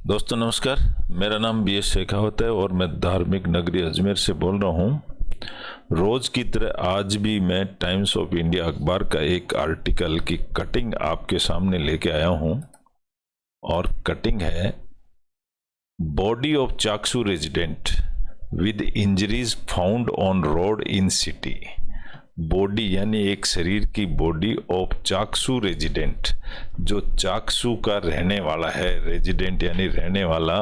दोस्तों नमस्कार। मेरा नाम बी एस शेखावत है और मैं धार्मिक नगरी अजमेर से बोल रहा हूँ। रोज़ की तरह आज भी मैं टाइम्स ऑफ इंडिया अखबार का एक आर्टिकल की कटिंग आपके सामने लेके आया हूँ और कटिंग है body of Chaksu resident with injuries found on road in city. Body यानी एक शरीर की बॉडी ऑफ चाकसू रेजिडेंट, जो चाकसू का रहने वाला है, रेजिडेंट यानी रहने वाला,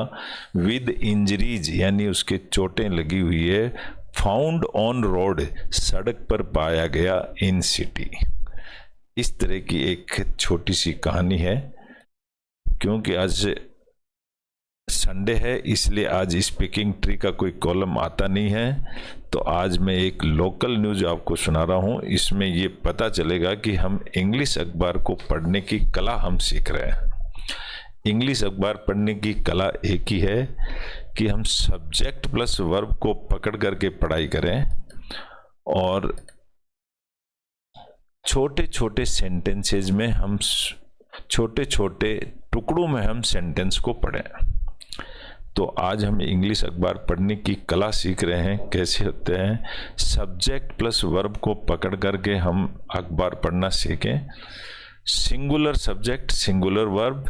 विद इंजरीज यानी उसके चोटें लगी हुई है, फाउंड ऑन रोड सड़क पर पाया गया इन सिटी। इस तरह की एक छोटी सी कहानी है। क्योंकि आज संडे है इसलिए आज स्पीकिंग ट्री का कोई कॉलम आता नहीं है, तो आज मैं एक लोकल न्यूज़ आपको सुना रहा हूँ। इसमें ये पता चलेगा कि हम इंग्लिश अखबार को पढ़ने की कला हम सीख रहे हैं। इंग्लिश अखबार पढ़ने की कला एक ही है कि हम सब्जेक्ट प्लस वर्ब को पकड़ करके पढ़ाई करें और छोटे छोटे सेंटेंसेज में हम छोटे छोटे टुकड़ों में हम सेंटेंस को पढ़ें। तो आज हम इंग्लिश अखबार पढ़ने की कला सीख रहे हैं। कैसे होते हैं? सब्जेक्ट प्लस वर्ब को पकड़ करके हम अखबार पढ़ना सीखें। Singular subject singular verb,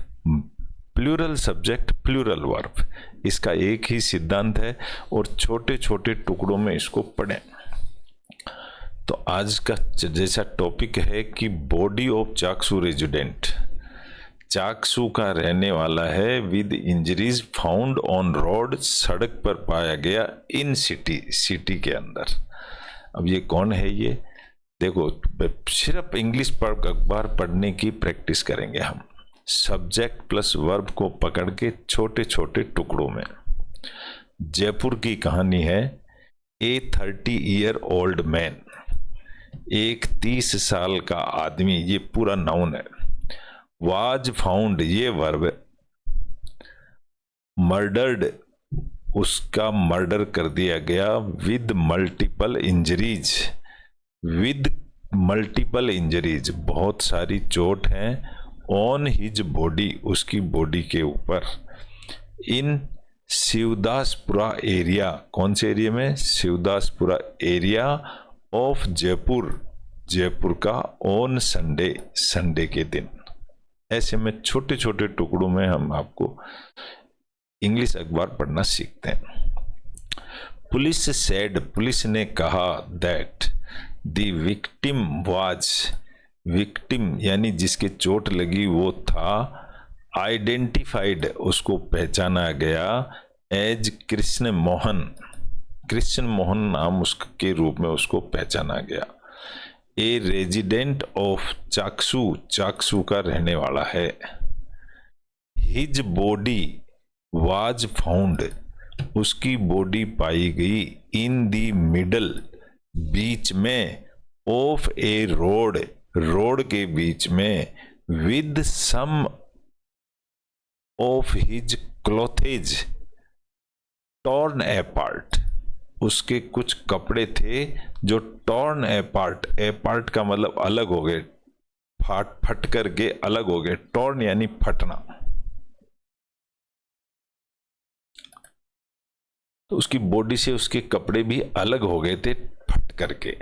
plural subject plural verb, इसका एक ही सिद्धांत है और छोटे छोटे टुकड़ों में इसको पढ़ें। तो आज का जैसा टॉपिक है कि body of Chaksu resident, Chaksu का रहने वाला है, with injuries found on road, सड़क पर पाया गया इन सिटी, सिटी के अंदर। अब ये कौन है? ये देखो, सिर्फ इंग्लिश पर अखबार पढ़ने की प्रैक्टिस करेंगे हम, सब्जेक्ट प्लस वर्ब को पकड़ के छोटे छोटे टुकड़ों में। जयपुर की कहानी है। ए 30 ईयर ओल्ड मैन, एक 30 साल का आदमी, ये पूरा नाउन है। वाज फाउंड, ये वर्ब है। मर्डर्ड, उसका मर्डर कर दिया गया। With multiple injuries, with multiple injuries, बहुत सारी चोट हैं। ऑन हिज बॉडी, उसकी बॉडी के ऊपर। इन शिवदासपुरा एरिया, कौन से एरिया में? शिवदासपुरा एरिया ऑफ जयपुर, जयपुर का। ऑन संडे, संडे के दिन। ऐसे में छोटे छोटे टुकड़ों में हम आपको इंग्लिश अखबार पढ़ना सीखते हैं। पुलिस सेड, पुलिस ने कहा, that the victim was, victim यानी जिसके चोट लगी वो था, आइडेंटिफाइड, उसको पहचाना गया, एज कृष्ण मोहन, कृष्ण मोहन नाम उसके रूप में उसको पहचाना गया। A resident of Chaksu, Chaksu का रहने वाला है। हिज बॉडी वाज फाउंड, उसकी बॉडी पाई गई। इन दी मिडल, बीच में। ऑफ ए रोड, रोड के बीच में। With some of his clothes torn apart, उसके कुछ कपड़े थे जो टॉर्न अपार्ट, अपार्ट का मतलब अलग हो गए, फट करके अलग हो गए। टॉर्न यानी फटना। तो उसकी बॉडी से उसके कपड़े भी अलग हो गए थे फट करके।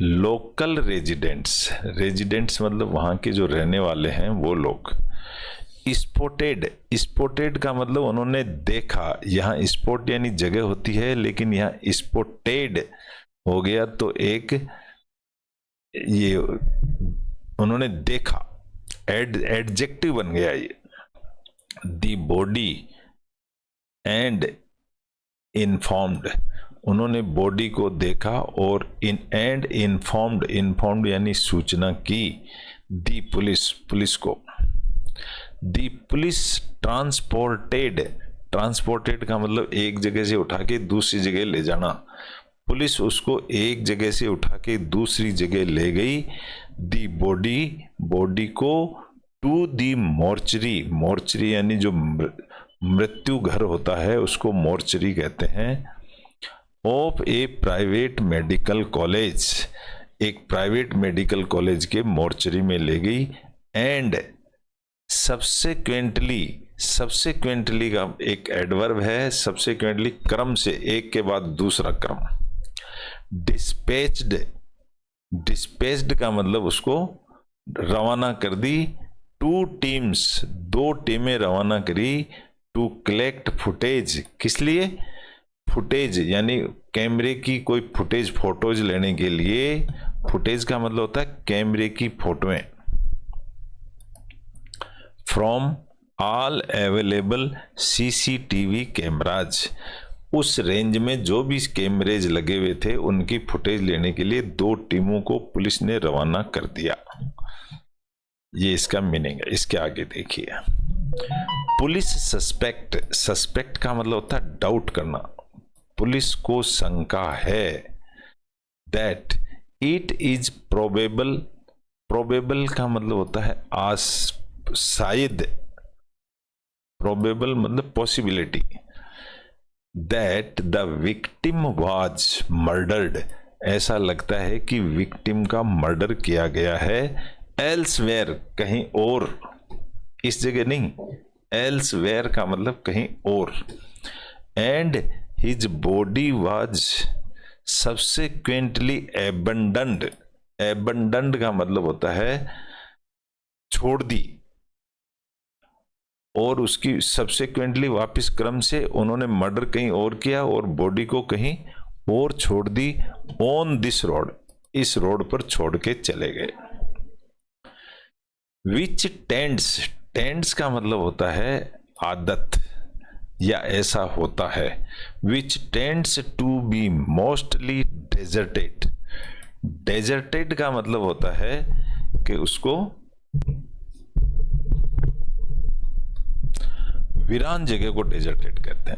लोकल रेजिडेंट्स, रेजिडेंट्स मतलब वहां के जो रहने वाले हैं वो लोग। स्पॉटेड, स्पॉटेड का मतलब उन्होंने देखा। यहाँ स्पॉट यानी जगह होती है, लेकिन यहाँ स्पॉटेड हो गया तो एक ये उन्होंने देखा, एडजेक्टिव बन गया ये। दी बॉडी एंड इन्फॉर्म्ड, उन्होंने बॉडी को देखा और एंड इन्फॉर्म्ड, इन्फॉर्म्ड यानी सूचना की। दी पुलिस, पुलिस को। दी पुलिस ट्रांसपोर्टेड, ट्रांसपोर्टेड का मतलब एक जगह से उठा के दूसरी जगह ले जाना। पुलिस उसको एक जगह से उठा के दूसरी जगह ले गई। दी बॉडी, बॉडी को। टू दी मोर्चरी, मोर्चरी यानी जो मृत्यु घर होता है उसको मोर्चरी कहते हैं। Of A private medical college, एक प्राइवेट मेडिकल कॉलेज के मोर्चरी में ले गई। एंड सबसेक्वेंटली का एक एडवर्ब है, सबसेक्वेंटली क्रम से एक के बाद दूसरा क्रम। डिस्पैच्ड का मतलब उसको रवाना कर दी। 2 टीम्स, 2 टीमें रवाना करी टू कलेक्ट फुटेज, किस लिए? फुटेज यानी कैमरे की कोई फुटेज, फोटोज लेने के लिए। फुटेज का मतलब होता है कैमरे की फोटोएं। From all available CCTV cameras, उस रेंज में जो भी कैमरेज लगे हुए थे उनकी फुटेज लेने के लिए 2 टीमों को पुलिस ने रवाना कर दिया। ये इसका मीनिंग है। इसके आगे देखिए, पुलिस सस्पेक्ट का मतलब होता है डाउट करना। पुलिस को शंका है दैट इट इज प्रोबेबल का मतलब होता है शायद, प्रोबेबल मतलब possibility, that the victim was murdered, ऐसा लगता है कि विक्टिम का मर्डर किया गया है। एल्सवेयर कहीं और, इस जगह नहीं, एल्सवेयर का मतलब कहीं और। एंड हिज बॉडी वाज सबसेक्वेंटली एबंडन्ड का मतलब होता है छोड़ दी, और उसकी सबसेक्वेंटली वापस क्रम से उन्होंने मर्डर कहीं और किया और बॉडी को कहीं और छोड़ दी। ऑन दिस रोड, इस रोड पर छोड़ के चले गए। विच टेंड्स का मतलब होता है आदत या ऐसा होता है। Which tends to be mostly deserted का मतलब होता है कि उसको वीरान जगह को डेजर्टेड कहते हैं।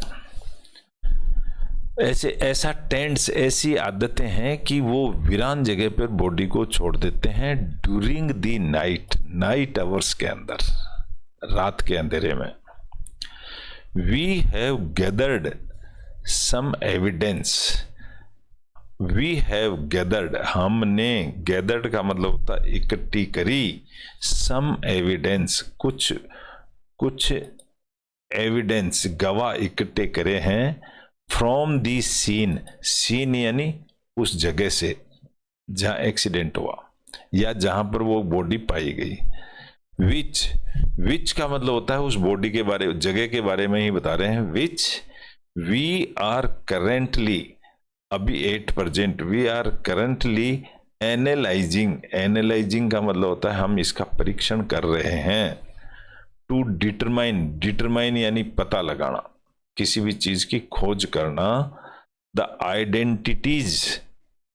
ऐसा टेंड्स, ऐसी आदतें हैं कि वो वीरान जगह पर बॉडी को छोड़ देते हैं ड्यूरिंग दी नाइट आवर्स के अंदर, रात के अंधेरे में। We have gathered some evidence, हमने, गैदर्ड का मतलब होता है इकट्ठी करी, सम एविडेंस, कुछ एविडेंस, गवाह इकट्ठे करे हैं, फ्रॉम दी सीन यानी उस जगह से जहां एक्सीडेंट हुआ या जहां पर वो बॉडी पाई गई। विच का मतलब होता है उस बॉडी के बारे, जगह के बारे में ही बता रहे हैं। विच वी आर करेंटली, अभी 8%, वी आर करेंटली एनालाइजिंग का मतलब होता है हम इसका परीक्षण कर रहे हैं। टू डिटरमाइन यानी पता लगाना, किसी भी चीज की खोज करना। The identities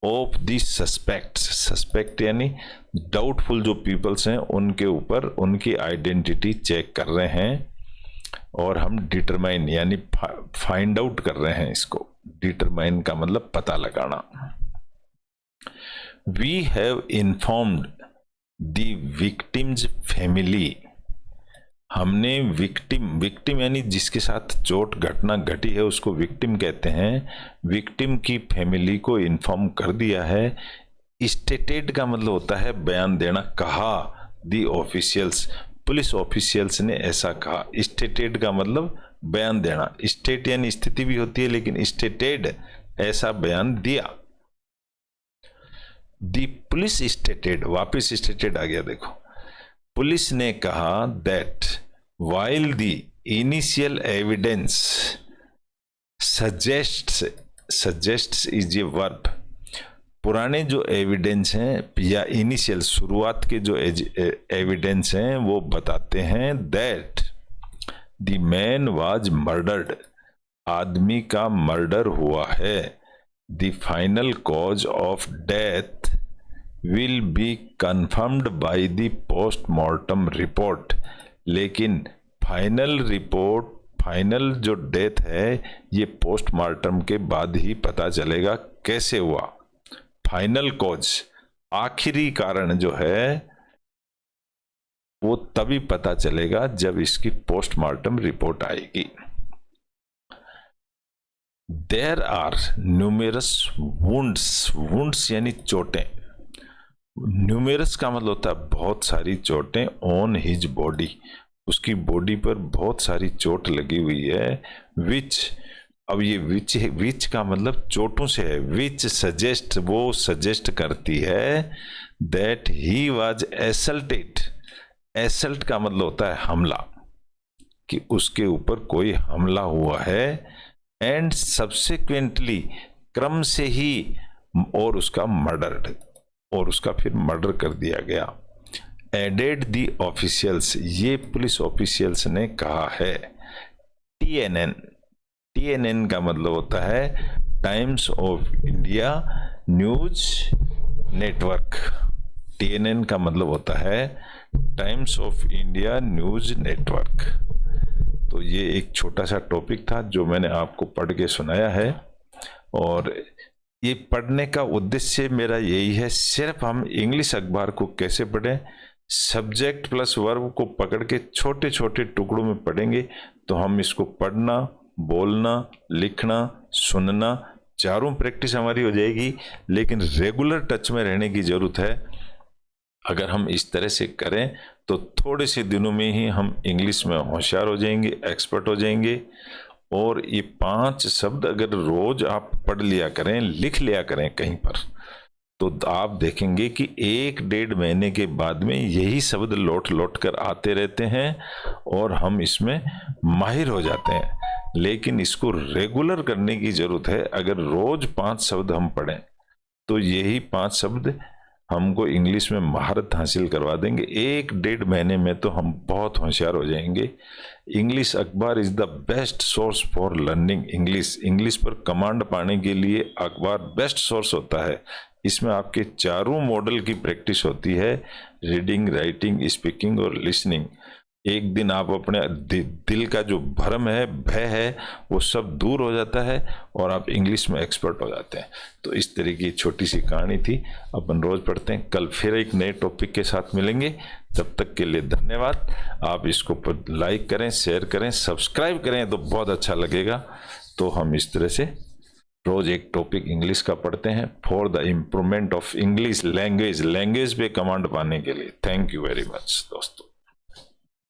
of the suspect यानी डाउटफुल जो पीपल्स हैं उनके ऊपर उनकी आइडेंटिटी चेक कर रहे हैं, और हम डिटरमाइन यानी फाइंड आउट कर रहे हैं इसको। डिटरमाइन का मतलब पता लगाना। We have informed the victim's family, हमने विक्टिम यानी जिसके साथ चोट घटना घटी है उसको विक्टिम कहते हैं। विक्टिम की फैमिली को इन्फॉर्म कर दिया है। स्टेटेड का मतलब होता है बयान देना, कहा। दी ऑफिशियल्स, पुलिस ऑफिशियल्स ने ऐसा कहा। स्टेटेड का मतलब बयान देना, स्टेट यानी स्थिति भी होती है लेकिन स्टेटेड ऐसा बयान दिया। दी पुलिस स्टेटेड, वापिस स्टेटेड आ गया देखो। पुलिस ने कहा that while the initial evidence suggests is a verb, पुराने जो एविडेंस हैं या इनिशियल शुरुआत के जो एविडेंस हैं वो बताते हैं that the man was murdered, आदमी का मर्डर हुआ है। The final cause of death will be confirmed by the postmortem report, लेकिन फाइनल जो डेथ है ये पोस्टमार्टम के बाद ही पता चलेगा कैसे हुआ। फाइनल कॉज, आखिरी कारण जो है वो तभी पता चलेगा जब इसकी पोस्टमार्टम रिपोर्ट आएगी। देयर आर न्यूमेरस वुंड्स यानी चोटें। न्यूमेरस का मतलब होता है बहुत सारी चोटें। ऑन हिज बॉडी, उसकी बॉडी पर बहुत सारी चोट लगी हुई है। विच, अब ये विच का मतलब चोटों से है। विच सजेस्ट, वो सजेस्ट करती है दैट ही वाज एसल्टेड। एसल्ट का मतलब होता है हमला, कि उसके ऊपर कोई हमला हुआ है। एंड सब्सिक्वेंटली, क्रम से ही, और उसका मर्डर्ड, और उसका फिर मर्डर कर दिया गया। एडेड दी ऑफिशियल्स, ये पुलिस ऑफिशियल्स ने कहा है। टीएनएन, टीएनएन का मतलब होता है times of India news network. TNN का मतलब होता है times of India news network. तो ये एक छोटा सा टॉपिक था जो मैंने आपको पढ़ के सुनाया है, और ये पढ़ने का उद्देश्य मेरा यही है, सिर्फ हम इंग्लिश अखबार को कैसे पढ़ें, सब्जेक्ट प्लस वर्ब को पकड़ के छोटे छोटे टुकड़ों में पढ़ेंगे तो हम इसको पढ़ना, बोलना, लिखना, सुनना, चारों प्रैक्टिस हमारी हो जाएगी। लेकिन रेगुलर टच में रहने की जरूरत है। अगर हम इस तरह से करें तो थोड़े से दिनों में ही हम इंग्लिश में होशियार हो जाएंगे, एक्सपर्ट हो जाएंगे। और ये 5 शब्द अगर रोज आप पढ़ लिया करें, लिख लिया करें कहीं पर, तो आप देखेंगे कि 1-1.5 महीने के बाद में यही शब्द लौट लौट कर आते रहते हैं और हम इसमें माहिर हो जाते हैं। लेकिन इसको रेगुलर करने की जरूरत है। अगर रोज 5 शब्द हम पढ़ें तो यही 5 शब्द हमको इंग्लिश में महारत हासिल करवा देंगे। 1-1.5 महीने में तो हम बहुत होशियार हो जाएंगे। इंग्लिश अखबार is the best source for learning English. English पर कमांड पाने के लिए अखबार बेस्ट सोर्स होता है। इसमें आपके चारों मॉडल की प्रैक्टिस होती है, रीडिंग, राइटिंग, स्पीकिंग और लिसनिंग। एक दिन आप अपने दिल का जो भ्रम है, भय है, वो सब दूर हो जाता है और आप इंग्लिश में एक्सपर्ट हो जाते हैं। तो इस तरह की छोटी सी कहानी थी, अपन रोज पढ़ते हैं। कल फिर एक नए टॉपिक के साथ मिलेंगे। तब तक के लिए धन्यवाद। आप इसको लाइक करें, शेयर करें, सब्सक्राइब करें तो बहुत अच्छा लगेगा। तो हम इस तरह से रोज एक टॉपिक इंग्लिश का पढ़ते हैं for the improvement of English language, language पे कमांड पाने के लिए। थैंक यू वेरी मच दोस्तों।